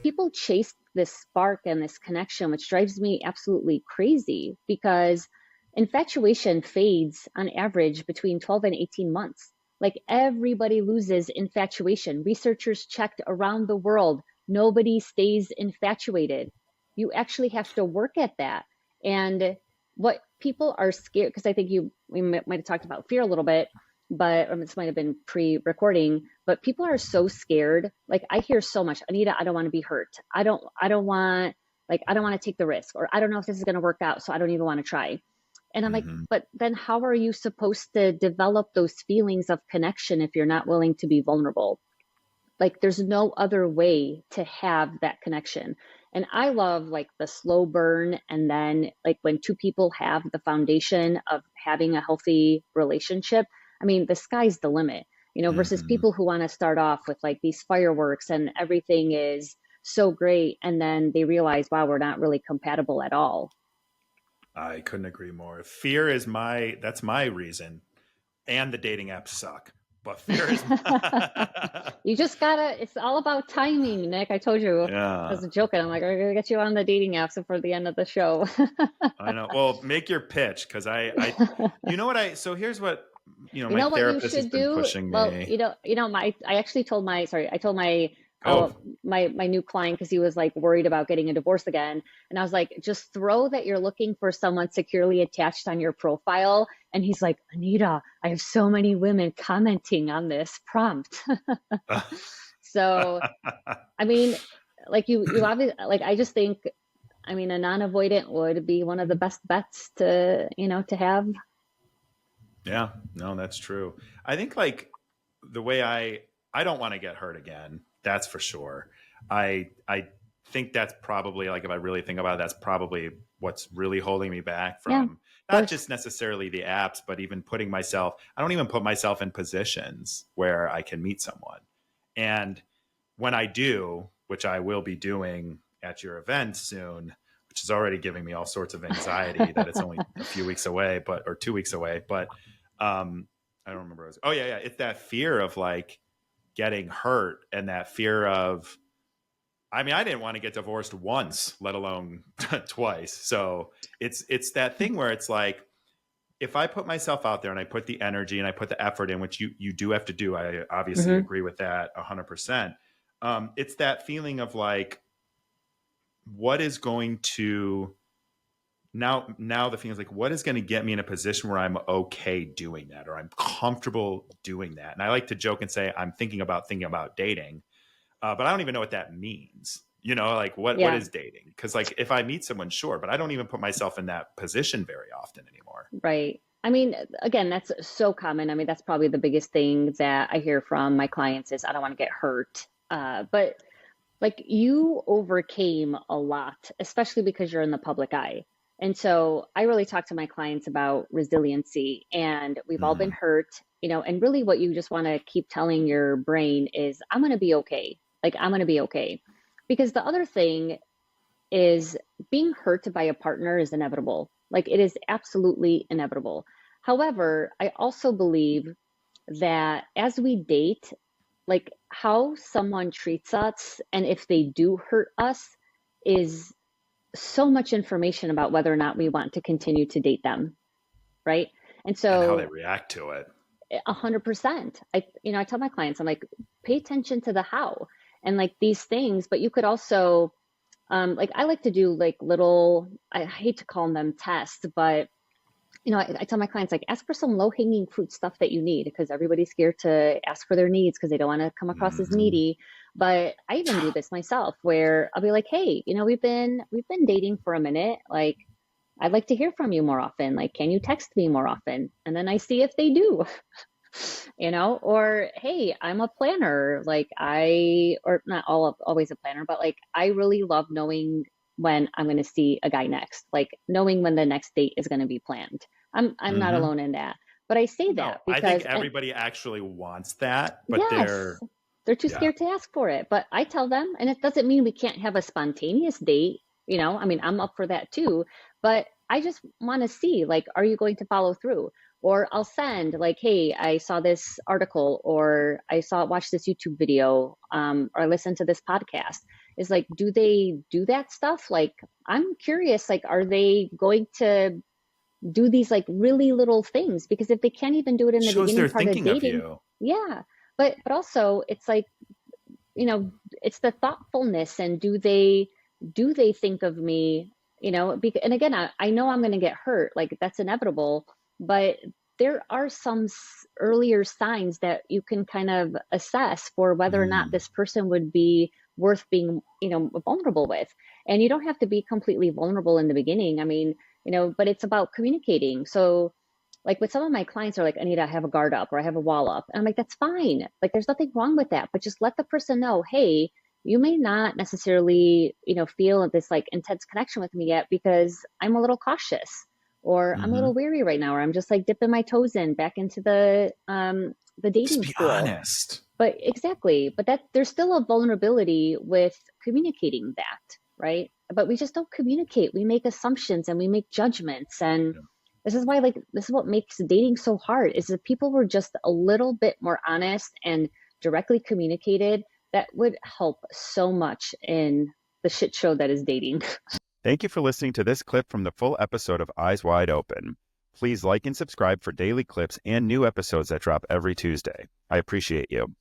people chase this spark and this connection, which drives me absolutely crazy because infatuation fades on average between 12 and 18 months. Like everybody loses infatuation. Researchers checked around the world. Nobody stays infatuated. You actually have to work at that. And what people are scared, because I think we might have talked about fear a little bit, but this might have been pre-recording, but people are so scared. Like I hear so much, Anita, I don't want to be hurt. I don't want to take the risk, or I don't know if this is going to work out, so I don't even want to try. And I'm like, but then how are you supposed to develop those feelings of connection if you're not willing to be vulnerable? Like there's no other way to have that connection. And I love like the slow burn. And then like when two people have the foundation of having a healthy relationship, I mean, the sky's the limit, versus people who want to start off with like these fireworks and everything is so great. And then they realize, wow, we're not really compatible at all. I couldn't agree more. Fear is that's my reason. And the dating apps suck. But fear is You just it's all about timing, Nick. I told you. Yeah. I was joking. I'm like, I'm going to get you on the dating apps for the end of the show. I know. Well, make your pitch, because so here's what, my what therapist you has should been do? pushing me. Well, I actually told my new client, because he was like worried about getting a divorce again. And I was like, just throw that you're looking for someone securely attached on your profile. And he's like, Anita, I have so many women commenting on this prompt. So, I mean, like you obviously, like, I just think, I mean, a non-avoidant would be one of the best bets to have. Yeah, no, that's true. I think like the way I don't want to get hurt again. That's for sure. I think that's probably, like, if I really think about it, that's probably what's really holding me back from not just necessarily the apps, but even I don't even put myself in positions where I can meet someone. And when I do, which I will be doing at your event soon, which is already giving me all sorts of anxiety that it's only a few weeks away, or 2 weeks away. But I don't remember. It's that fear of like getting hurt, and that fear of, I mean, I didn't want to get divorced once, let alone twice. So it's that thing where it's like, if I put myself out there and I put the energy and I put the effort in, which you do have to do, I obviously agree with that 100%. It's that feeling of like, what is going to now the feeling is like, what is going to get me in a position where I'm okay doing that, or I'm comfortable doing that? And I like to joke and say, I'm thinking about dating, but I don't even know what that means. Like what is dating? Because like if I meet someone, sure, but I don't even put myself in that position very often anymore. Right. I mean, again, that's so common. I mean, that's probably the biggest thing that I hear from my clients is, I don't want to get hurt. But like you overcame a lot, especially because you're in the public eye. And so I really talk to my clients about resiliency, and we've all been hurt, and really what you just want to keep telling your brain is, I'm going to be okay. Like, I'm going to be okay. Because the other thing is, being hurt by a partner is inevitable. Like, it is absolutely inevitable. However, I also believe that as we date, like how someone treats us, and if they do hurt us, is so much information about whether or not we want to continue to date them. Right. And how they react to it. 100%. I tell my clients, I'm like, pay attention to the how and like these things, but you could also, like, I like to do like little, I hate to call them tests, but I tell my clients, like, ask for some low hanging fruit stuff that you need, because everybody's scared to ask for their needs because they don't want to come across as needy. But I even do this myself, where I'll be like, hey, we've been dating for a minute. Like, I'd like to hear from you more often. Like, can you text me more often? And then I see if they do, or, hey, I'm a planner. Like or not always a planner, but like, I really love knowing when I'm going to see a guy next, like knowing when the next date is going to be planned. I'm not alone in that, but I say that because I think everybody actually wants that, but yes, they're too scared to ask for it. But I tell them, and it doesn't mean we can't have a spontaneous date. I mean, I'm up for that too, but I just want to see, like, are you going to follow through? Or I'll send like, hey, I saw this article, or watched this YouTube video, or I listened to this podcast. is like, do they do that stuff? Like, I'm curious, like, are they going to do these like really little things? Because if they can't even do it in the Shows beginning they're part of thinking of dating, you. yeah. But also it's like, you know, it's the thoughtfulness, and do they think of me, and again, I know I'm going to get hurt, like that's inevitable, but there are some earlier signs that you can kind of assess for whether or not Mm. this person would be worth being, vulnerable with. And you don't have to be completely vulnerable in the beginning. I mean, but it's about communicating. So like with some of my clients are like, Anita, I have a guard up or I have a wall up. And I'm like, that's fine. Like there's nothing wrong with that. But just let the person know, hey, you may not necessarily, feel this like intense connection with me yet because I'm a little cautious, or I'm a Hmm. little weary right now, or I'm just like dipping my toes in back into the Just dating be pool. honest. But exactly, but that there's still a vulnerability with communicating that, right? But we just don't communicate. We make assumptions and we make judgments, and this is why, like, this is what makes dating so hard, is if people were just a little bit more honest and directly communicated, that would help so much in the shit show that is dating. Thank you for listening to this clip from the full episode of Eyes Wide Open. Please like and subscribe for daily clips and new episodes that drop every Tuesday. I appreciate you.